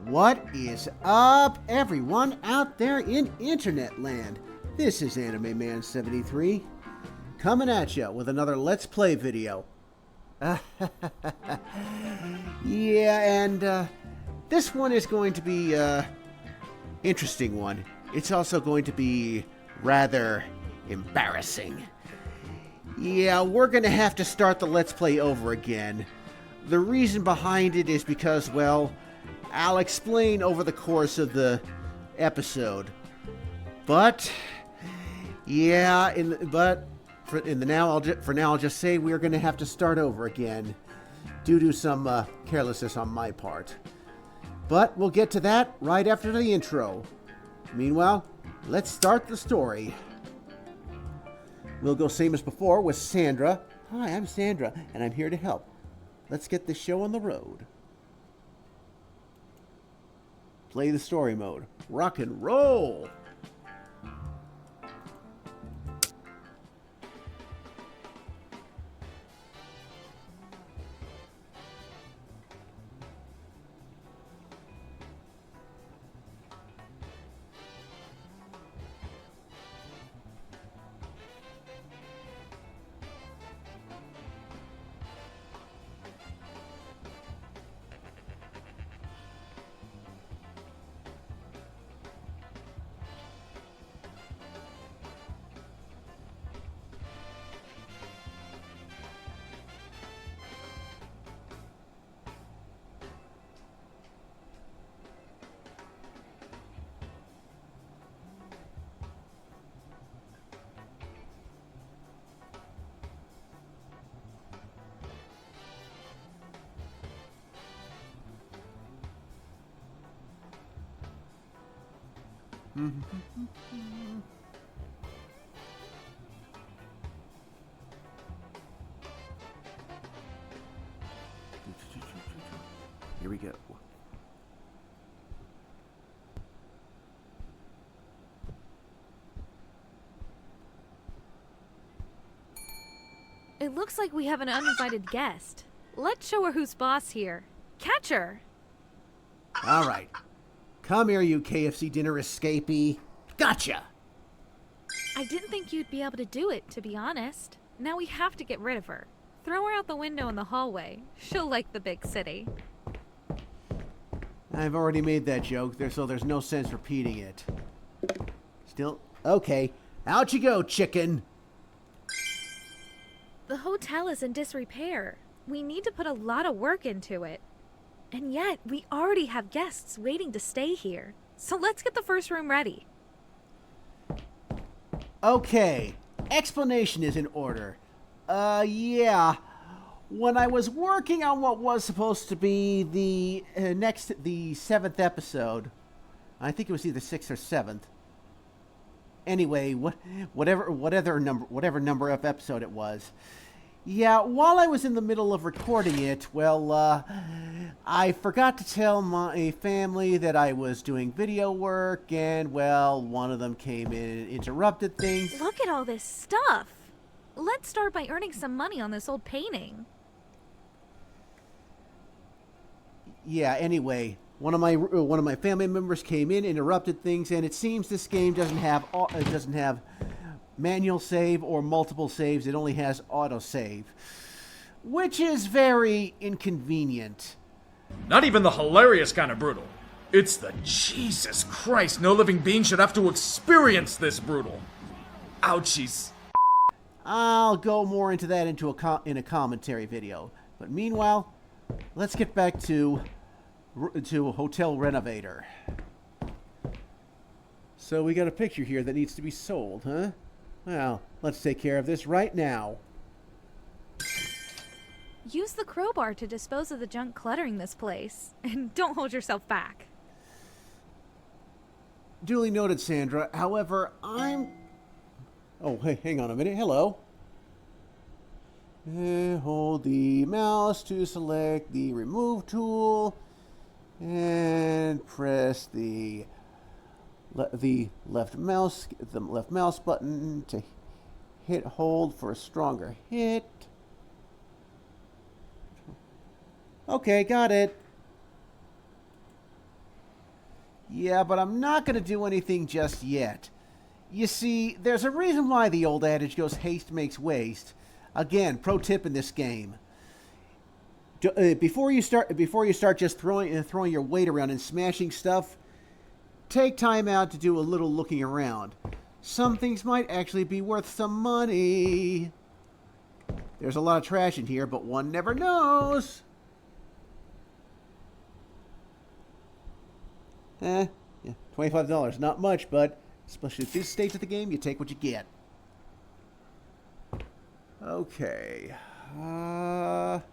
What is up, everyone out there in internet land? This is Animeman73 coming at you with another Let's Play video. This one is going to be interesting one. It's also going to be rather embarrassing. Yeah, we're going to have to start the Let's Play over again. The reason behind it is because, well, I'll explain over the course of the episode. But yeah, for now I'll just say we're going to have to start over again due to some carelessness on my part. But we'll get to that right after the intro. Meanwhile, let's start the story. We'll go same as before with Sandra. Hi, I'm Sandra, and I'm here to help. Let's get this show on the road. Play the story mode. Rock and roll! Here we go. It looks like we have an uninvited guest. Let's show her who's boss here. Catch her! All right. Come here, you KFC dinner escapee. Gotcha! I didn't think you'd be able to do it, to be honest. Now we have to get rid of her. Throw her out the window in the hallway. She'll like the big city. I've already made that joke, so there's no sense repeating it. Still, okay. Out you go, chicken! The hotel is in disrepair. We need to put a lot of work into it. And yet, we already have guests waiting to stay here. So let's get the first room ready. Okay. Explanation is in order. Yeah. When I was working on what was supposed to be the the 7th episode, I think it was either 6th or 7th. Anyway, whatever number of episode it was. Yeah, while I was in the middle of recording it, well, I forgot to tell my family that I was doing video work, and, well, one of them came in and interrupted things. Look at all this stuff! Let's start by earning some money on this old painting. Yeah, anyway, one of my family members came in, interrupted things, and it seems this game doesn't have manual save or multiple saves. It only has autosave, which is very inconvenient. Not even the hilarious kind of brutal. It's the Jesus Christ, no living being should have to experience this brutal. Ouchies. I'll go more into that in a commentary video. But meanwhile, let's get back to Hotel Renovator. So we got a picture here that needs to be sold, huh? Well, let's take care of this right now. Use the crowbar to dispose of the junk cluttering this place. And don't hold yourself back. Duly noted, Sandra. However, Oh, hey, hang on a minute. Hello. Hold the mouse to select the remove tool. And press the left mouse button to hit hold for a stronger hit. Okay, got it. Yeah, but I'm not going to do anything just yet. You see, there's a reason why the old adage goes haste makes waste. Again, pro tip in this game. Before you start just throwing your weight around and smashing stuff, take time out to do a little looking around. Some things might actually be worth some money. There's a lot of trash in here, but one never knows. Yeah, $25. Not much, but especially at this stage of the game, you take what you get. Okay. Let's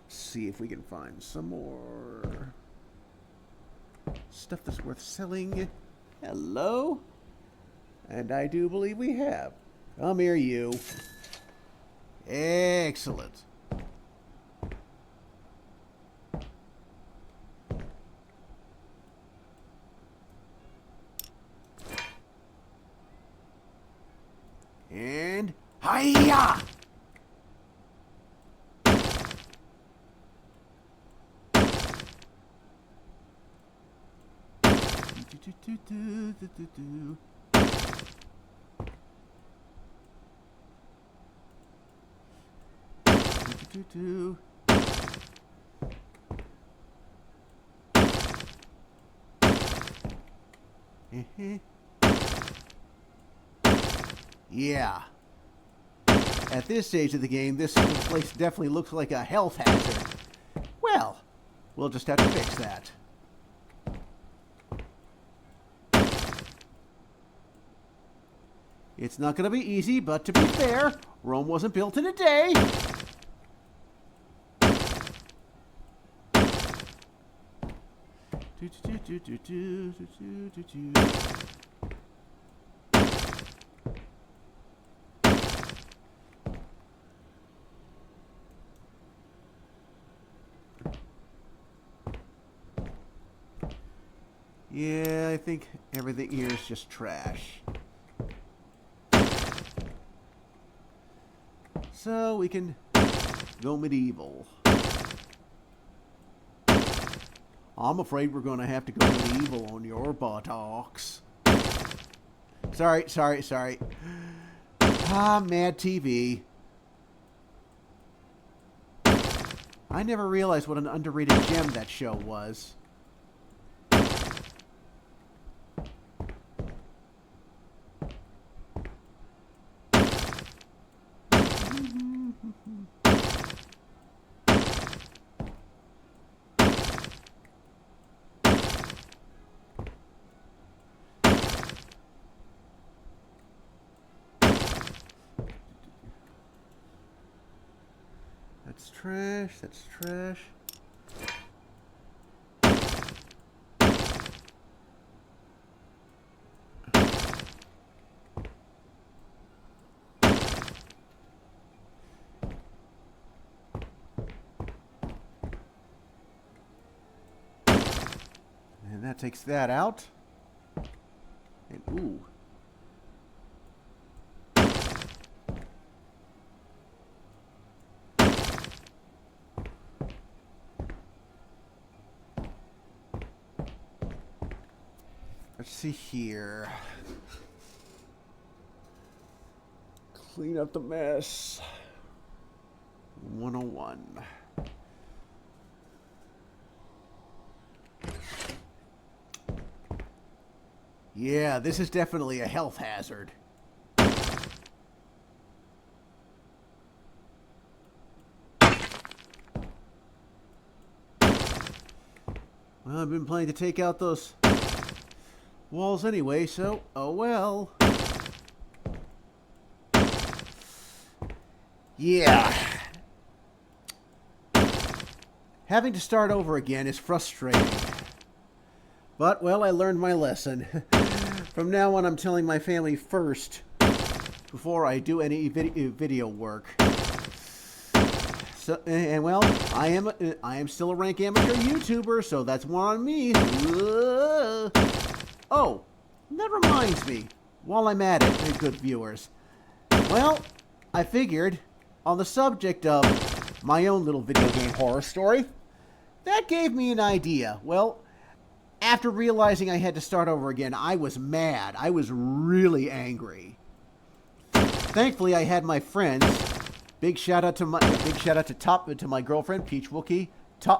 see if we can find some more stuff that's worth selling. Hello? And I do believe we have. Come here, you. Excellent. And hiya! Yeah. At this stage of the game, this place definitely looks like a health hazard. Well, we'll just have to fix that. It's not going to be easy, but to be fair, Rome wasn't built in a day. Yeah, I think everything here is just trash. So we can go medieval. I'm afraid we're going to have to go medieval on your buttocks. Sorry. Mad TV. I never realized what an underrated gem that show was. That's trash. And that takes that out. And ooh. Let's see here. Clean up the mess. 101. Yeah, this is definitely a health hazard. Well, I've been planning to take out those walls anyway, so oh well. Yeah. Having to start over again is frustrating. But, well, I learned my lesson. From now on, I'm telling my family first before I do any video work. So, and well, I am still a rank amateur YouTuber, so that's more on me. Oh, that reminds me. While I'm at it, good viewers. Well, I figured, on the subject of my own little video game horror story, that gave me an idea. Well, after realizing I had to start over again, I was mad. I was really angry. Thankfully, I had my friends. Big shout out to my girlfriend Peach Wookie,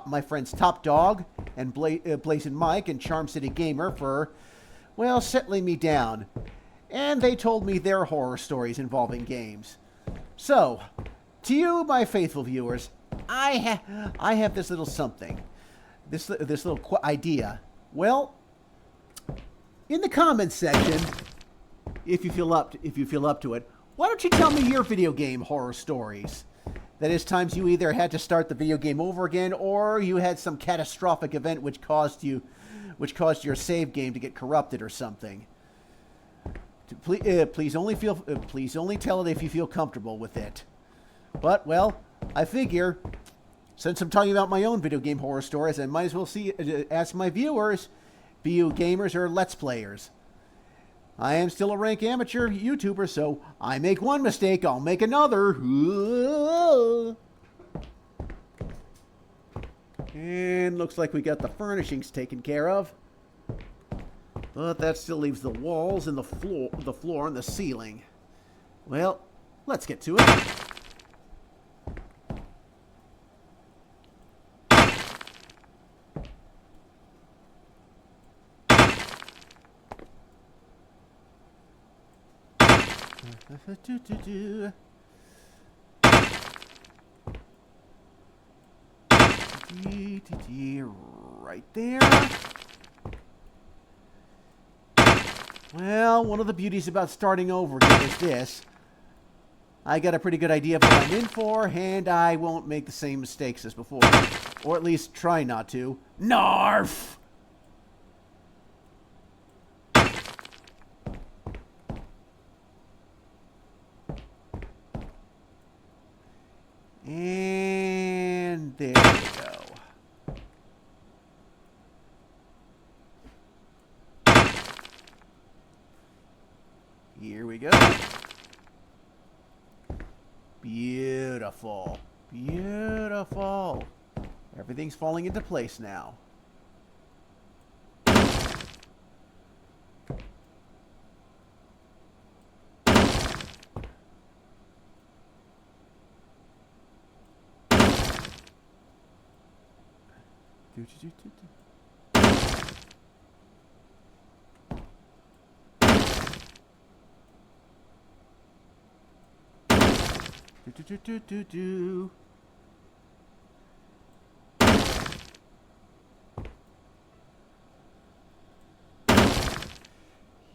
my friends Top Dog and Blazing Mike and Charm City Gamer for, well, settling me down. And they told me their horror stories involving games. So, to you, my faithful viewers, I have this little something, this little idea. Well, in the comments section, if you feel up to it, why don't you tell me your video game horror stories? That is, times you either had to start the video game over again, or you had some catastrophic event which caused your save game to get corrupted or something. Please only tell it if you feel comfortable with it. But, well, I figure, since I'm talking about my own video game horror stories, I might as well ask my viewers, be you gamers or Let's Players. I am still a rank amateur YouTuber, so I make one mistake, I'll make another. And looks like we got the furnishings taken care of. But that still leaves the walls and the floor and the ceiling. Well, let's get to it. Right there. Well, one of the beauties about starting over again is this. I got a pretty good idea of what I'm in for, and I won't make the same mistakes as before. Or at least try not to. Narf! And there we go. Here we go. Beautiful. Beautiful. Everything's falling into place now.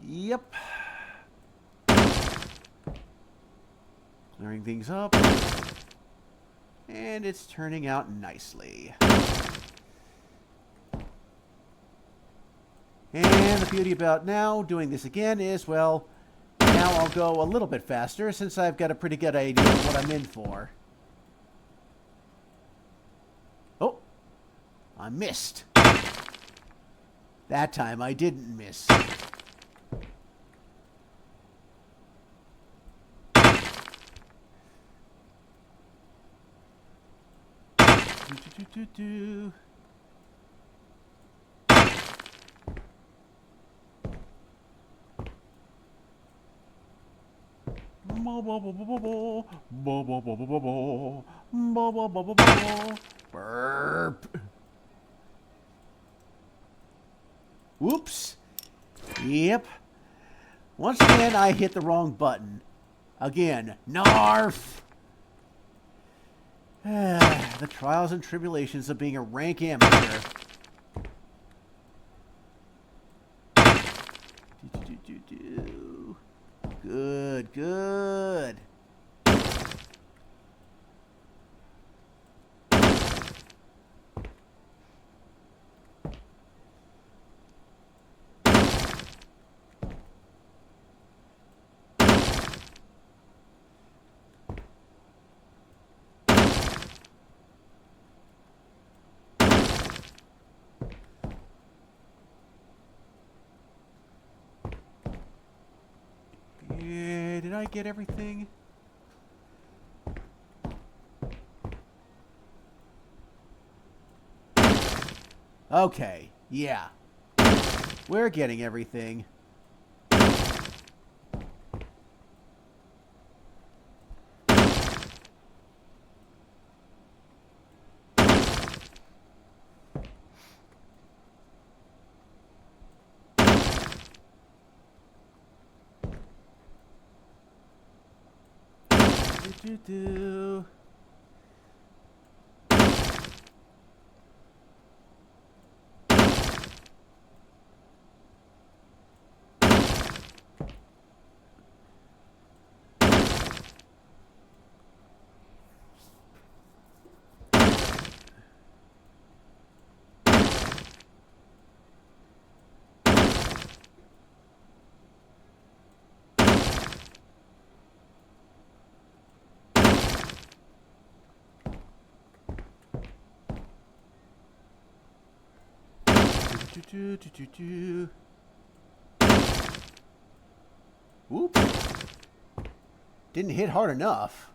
Yep. Clearing things up. And it's turning out nicely. And the beauty about now doing this again is, well, now I'll go a little bit faster since I've got a pretty good idea of what I'm in for. Oh, I missed. That time I didn't miss. Burp. Whoops. Yep. Once again, I hit the wrong button. Again. Narf. The trials and tribulations of being a rank amateur. Good, good. Yeah, did I get everything? Okay, yeah. We're getting everything. Do. Whoop. Didn't hit hard enough.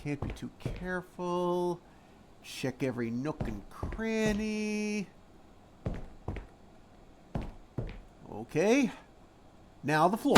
Can't be too careful. Check every nook and cranny. Okay. Now the floor.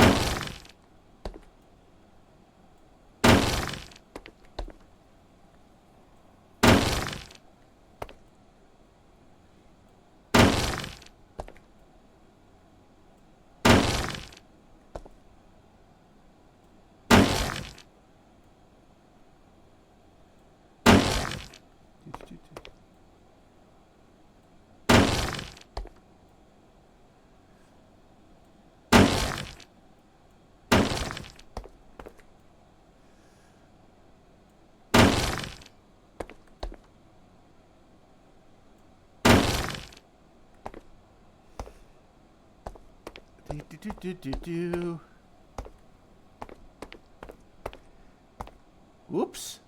Whoops.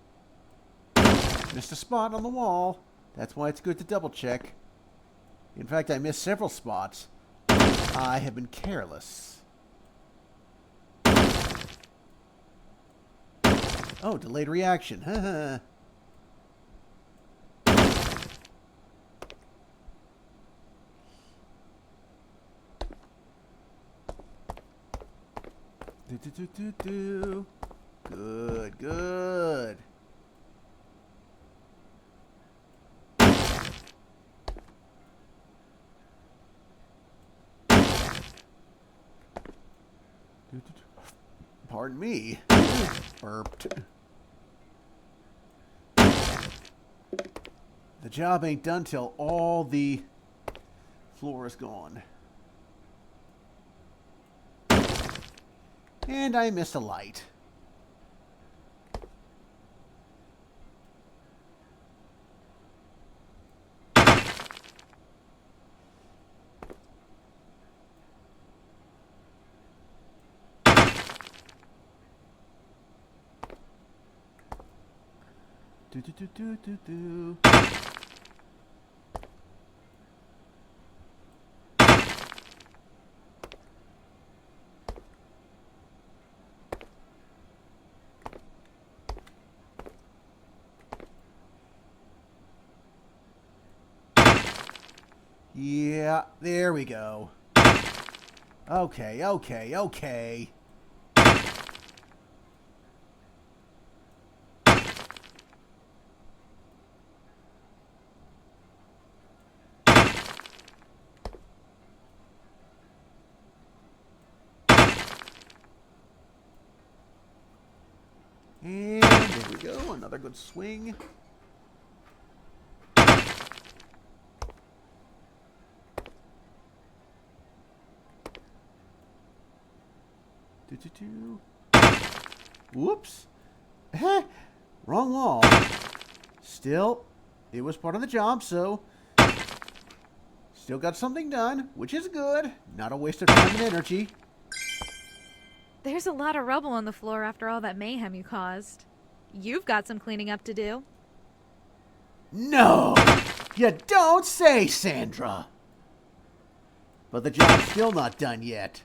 Missed a spot on the wall. That's why it's good to double check. In fact, I missed several spots. I have been careless. Oh, delayed reaction. Haha. Good, good. Pardon me. Burped. The job ain't done till all the floor is gone. And I missed a light. Do. Yeah, there we go. Okay. And there we go, another good swing. Whoops. Wrong wall. Still, it was part of the job, so still got something done, which is good. Not a waste of time and energy. There's a lot of rubble on the floor after all that mayhem you caused. You've got some cleaning up to do. No! You don't say, Sandra! But the job's still not done yet.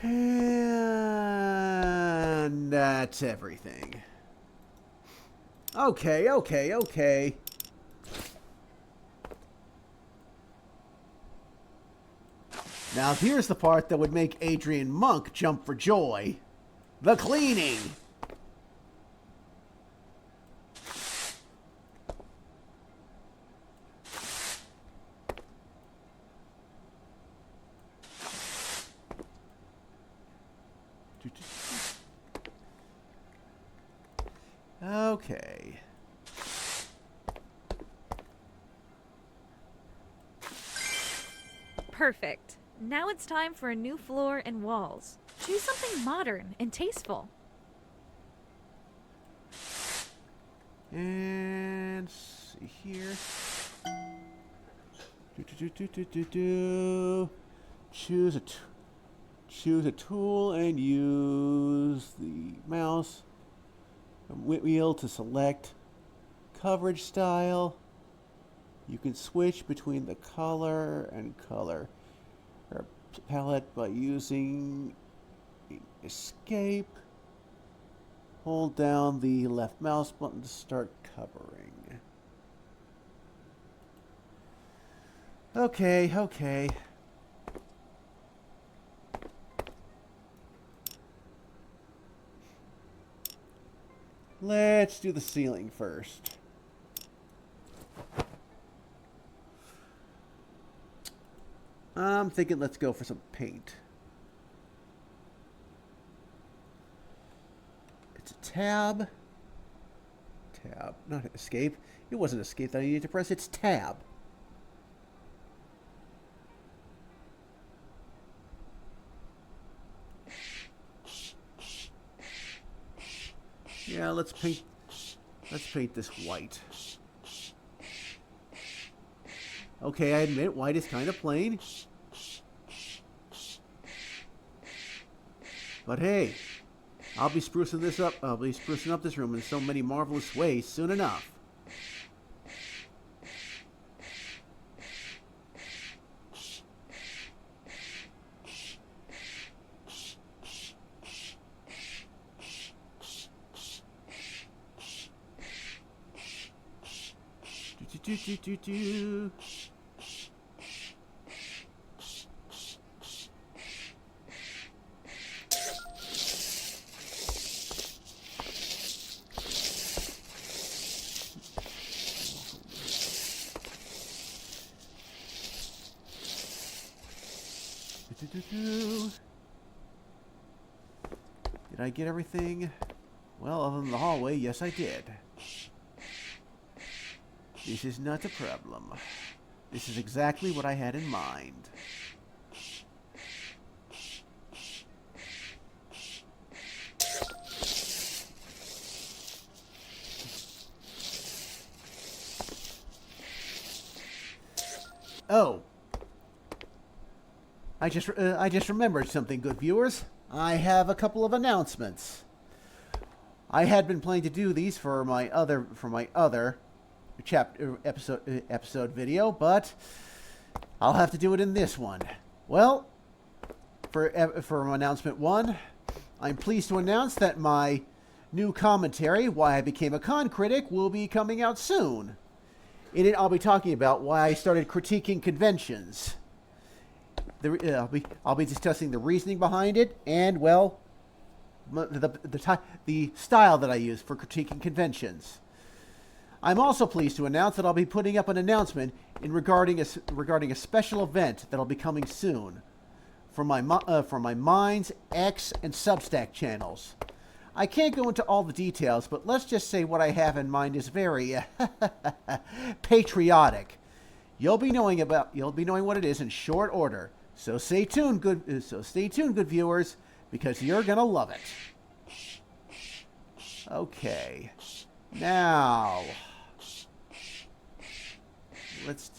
And that's everything. Okay. Now here's the part that would make Adrian Monk jump for joy. The cleaning! Okay. Perfect. Now it's time for a new floor and walls. Choose something modern and tasteful. And see here. Choose a tool and use the mouse wheel to select coverage style. You can switch between the color and color palette by using escape. Hold down the left mouse button to start covering. Okay. Let's do the ceiling first. I'm thinking let's go for some paint. It's a tab. Not escape. It wasn't escape that I needed to press. It's tab. Yeah, let's paint this white. Okay, I admit white is kind of plain. But hey, I'll be sprucing this up. I'll be sprucing up this room in so many marvelous ways soon enough. Do. Did I get everything? Well, other than the hallway, yes I did. This is not a problem. This is exactly what I had in mind. Oh. I just remembered something, good viewers. I have a couple of announcements. I had been planning to do these for my other episode video, but I'll have to do it in this one. Well, for announcement 1, I'm pleased to announce that my new commentary, Why I Became a Con Critic, will be coming out soon. In it, I'll be talking about why I started critiquing conventions. I'll be discussing the reasoning behind it, and well, the style that I use for critiquing conventions. I'm also pleased to announce that I'll be putting up an announcement regarding a special event that'll be coming soon from my Minds, X, and Substack channels. I can't go into all the details, but let's just say what I have in mind is very patriotic. You'll be knowing what it is in short order. So stay tuned, good viewers, because you're gonna love it. Okay, now let's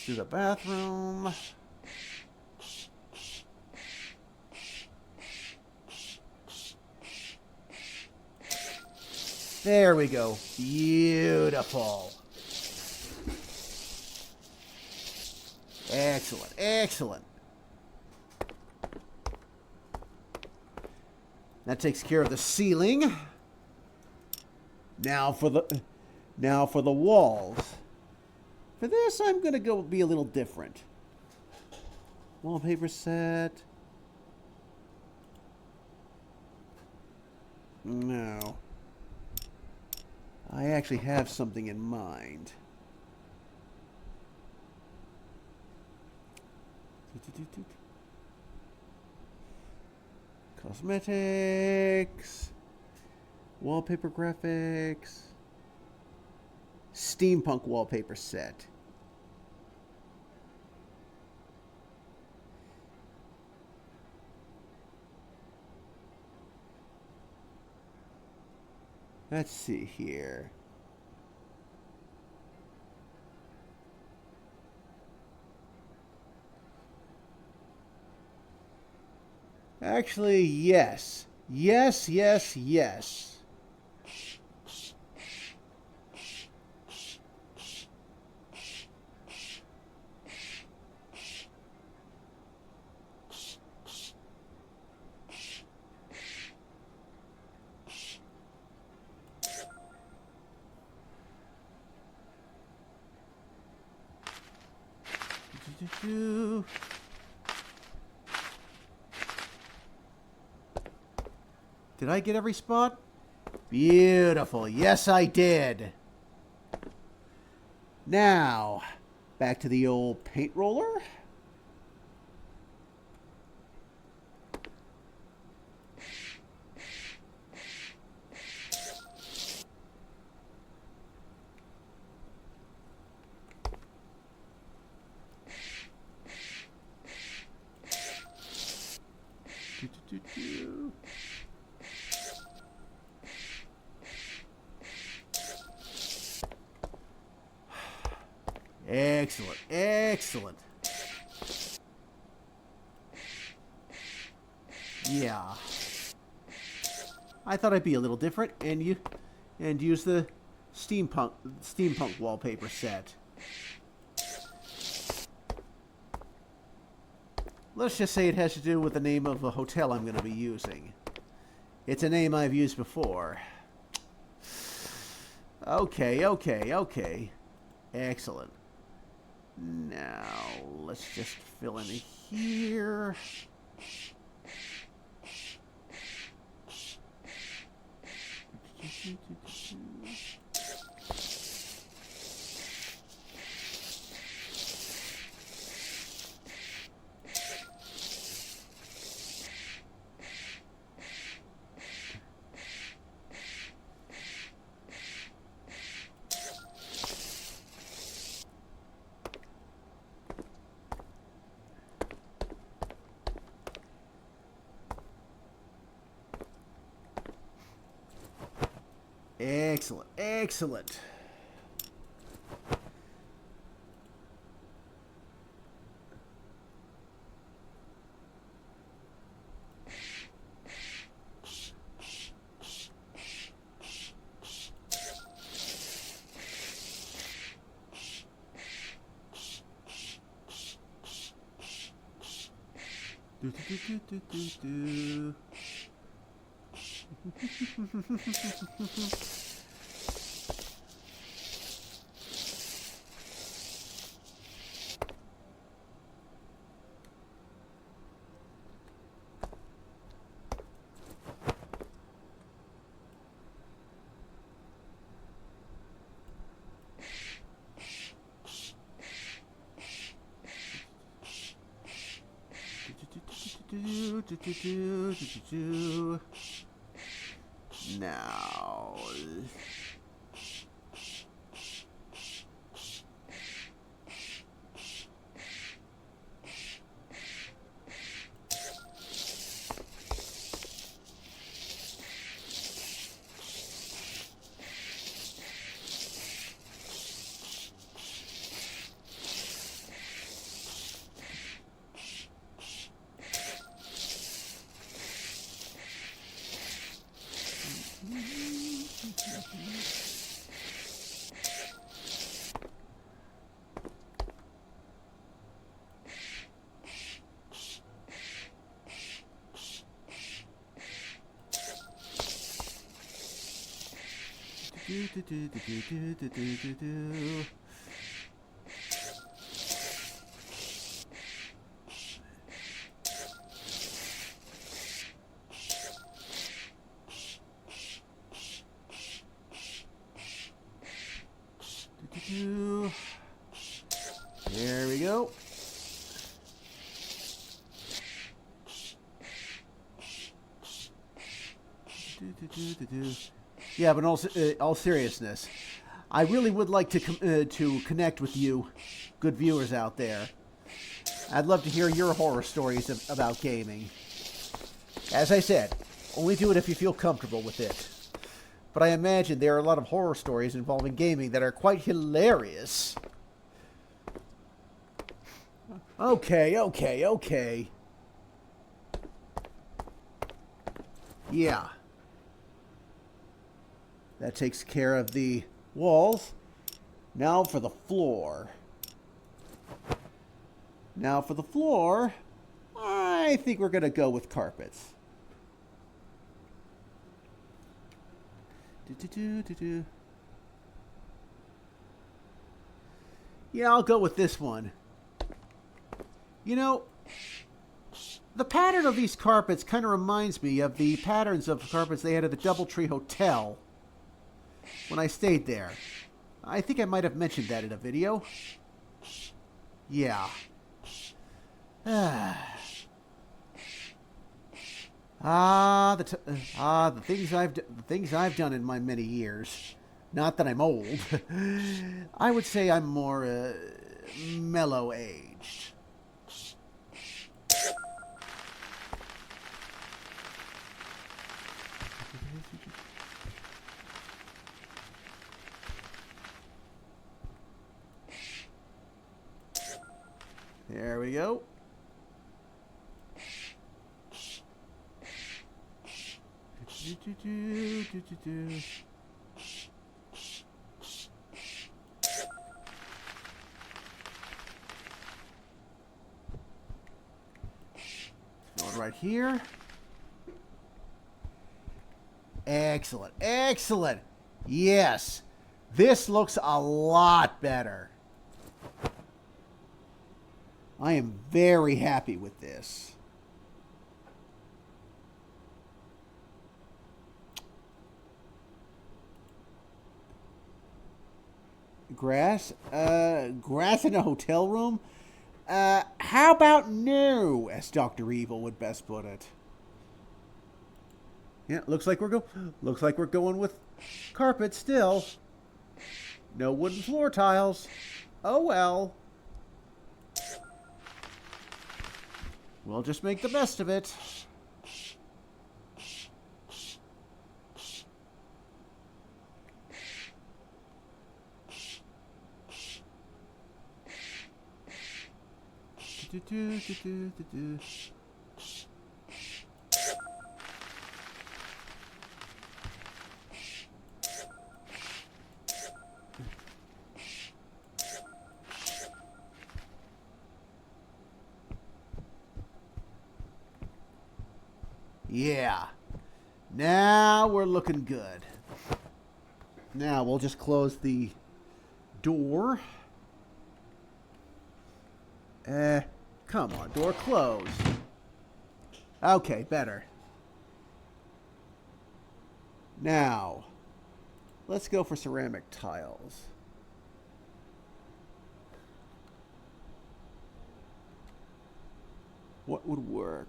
do the bathroom. There we go. Beautiful. Excellent. That takes care of the ceiling. Now for the walls. For this, I'm gonna go be a little different. Wallpaper set. No. I actually have something in mind. Cosmetics. Wallpaper graphics. Steampunk wallpaper set. Let's see here. Actually, yes. Yes, yes, yes. Did I get every spot? Beautiful. Yes, I did. Now, back to the old paint roller. Excellent, excellent. Yeah. I thought I'd be a little different and use the steampunk wallpaper set. Let's just say it has to do with the name of a hotel I'm going to be using. It's a name I've used before. Okay, okay, okay. Excellent. Now, let's just fill in here. Excellent, excellent. Do, do, do, do, do, do. Now, There we go. Yeah, but in all seriousness, I really would like to connect with you, good viewers out there. I'd love to hear your horror stories about gaming. As I said, only do it if you feel comfortable with it. But I imagine there are a lot of horror stories involving gaming that are quite hilarious. Okay. Yeah. That takes care of the walls. Now for the floor. I think we're going to go with carpets. Yeah, I'll go with this one. You know, the pattern of these carpets kind of reminds me of the patterns of carpets they had at the Doubletree Hotel when I stayed there. I think I might have mentioned that in a video. Yeah. The things I've done in my many years. Not that I'm old. I would say I'm more mellow aged. There we go. Going right here. Excellent. Yes. This looks a lot better. I am very happy with this. Grass in a hotel room? How about no, as Dr. Evil would best put it. Yeah, looks like we're going with carpet still. No wooden floor tiles. Oh well. We'll just make the best of it. Yeah. Now we're looking good. Now we'll just close the door. Come on, door closed. Okay, better. Now, let's go for ceramic tiles. What would work?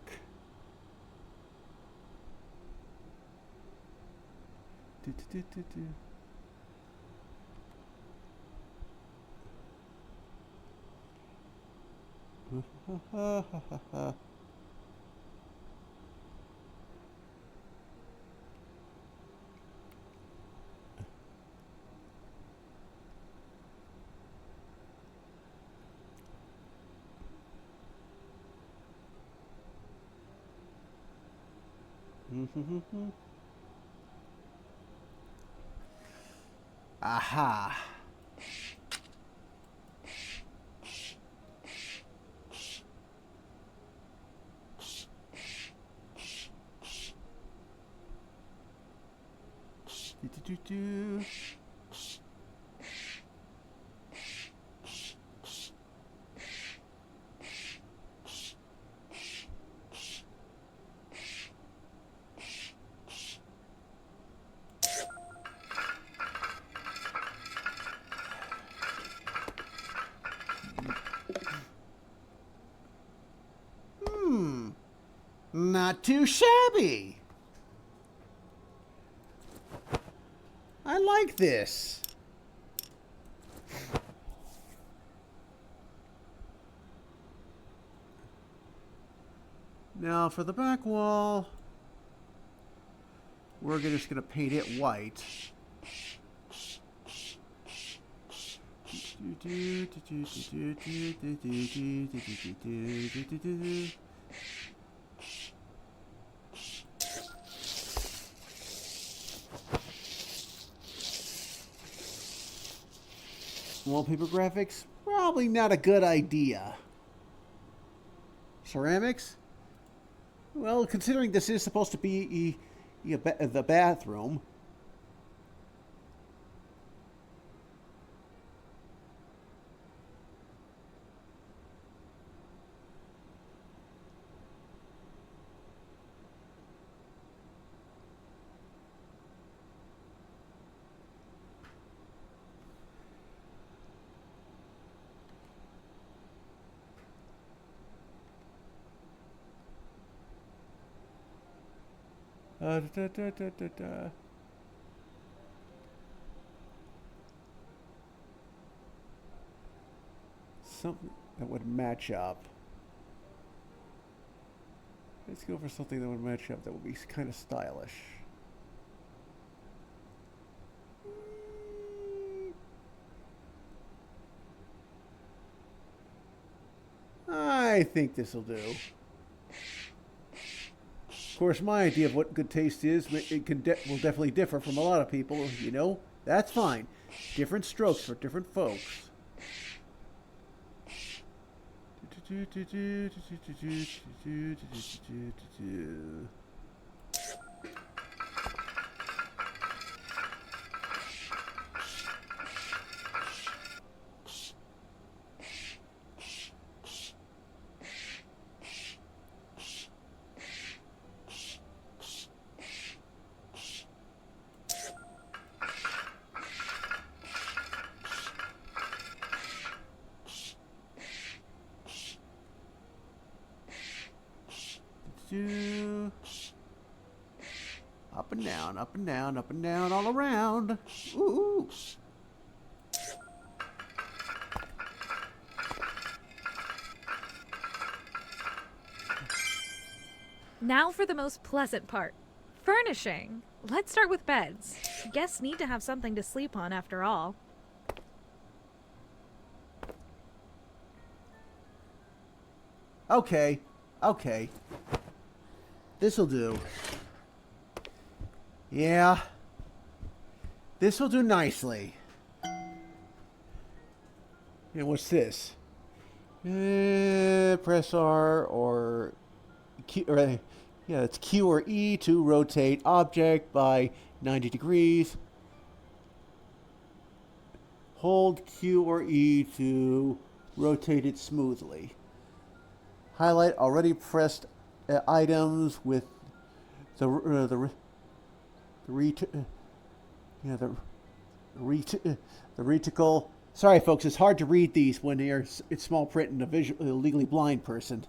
Aha. do. Not too shabby. I like this. Now for the back wall, we're just going to paint it white. Wallpaper graphics? Probably not a good idea. Ceramics? Well, considering this is supposed to be the bathroom. Something that would match up. Let's go for something that would match up that would be kind of stylish. I think this will do. Of course, my idea of what good taste is, will definitely differ from a lot of people. You know, that's fine. Different strokes for different folks. Up and down, up and down, up and down, all around. Ooh. Now for the most pleasant part. Furnishing. Let's start with beds. Guests need to have something to sleep on after all. Okay. This'll do. Yeah. This'll do nicely. And what's this? Press R or Q, it's Q or E to rotate object by 90 degrees. Hold Q or E to rotate it smoothly. Highlight already pressed items with the reticle. Sorry, folks, it's hard to read these when it's small print and a legally blind person.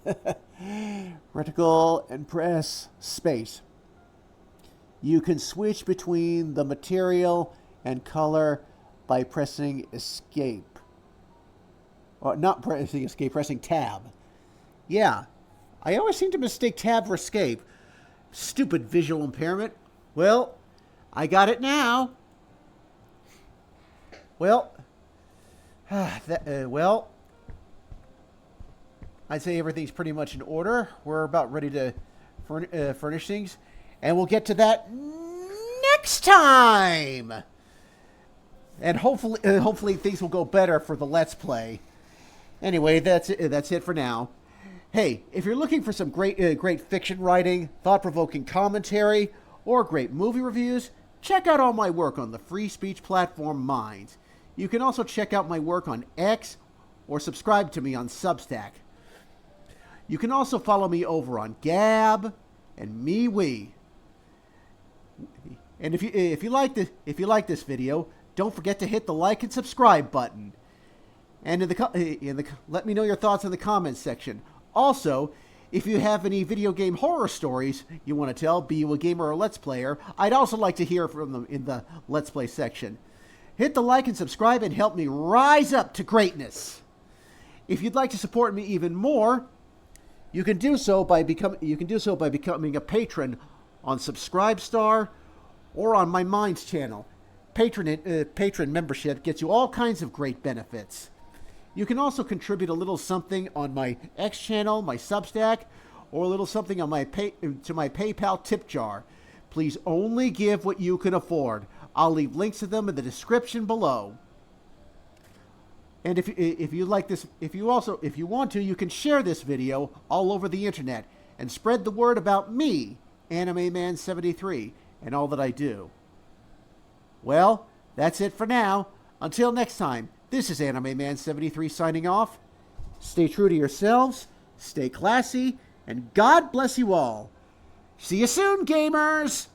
Reticle and press space. You can switch between the material and color by pressing escape. Or not pressing escape, pressing tab. Yeah, I always seem to mistake tab for escape. Stupid visual impairment. Well, I got it now. Well, I'd say everything's pretty much in order. We're about ready to furnish things, and we'll get to that next time. And hopefully things will go better for the Let's Play. Anyway, that's it for now. Hey, if you're looking for some great fiction writing, thought-provoking commentary, or great movie reviews, check out all my work on the free speech platform Minds. You can also check out my work on X or subscribe to me on Substack. You can also follow me over on Gab and MeWe. And if you like this video, don't forget to hit the like and subscribe button. And let me know your thoughts in the comments section. Also, if you have any video game horror stories you want to tell, be you a gamer or a Let's Player, I'd also like to hear from them in the Let's Play section. Hit the like and subscribe and help me rise up to greatness. If you'd like to support me even more, you can do so by becoming a patron on Subscribestar or on my Minds channel. Patron membership gets you all kinds of great benefits. You can also contribute a little something on my X channel, my Substack, or a little something on to my PayPal tip jar. Please only give what you can afford. I'll leave links to them in the description below. And if you like this, if you want to, you can share this video all over the internet and spread the word about me, Animeman73, and all that I do. Well, that's it for now. Until next time, this is Animeman73 signing off. Stay true to yourselves, stay classy, and God bless you all. See you soon, gamers!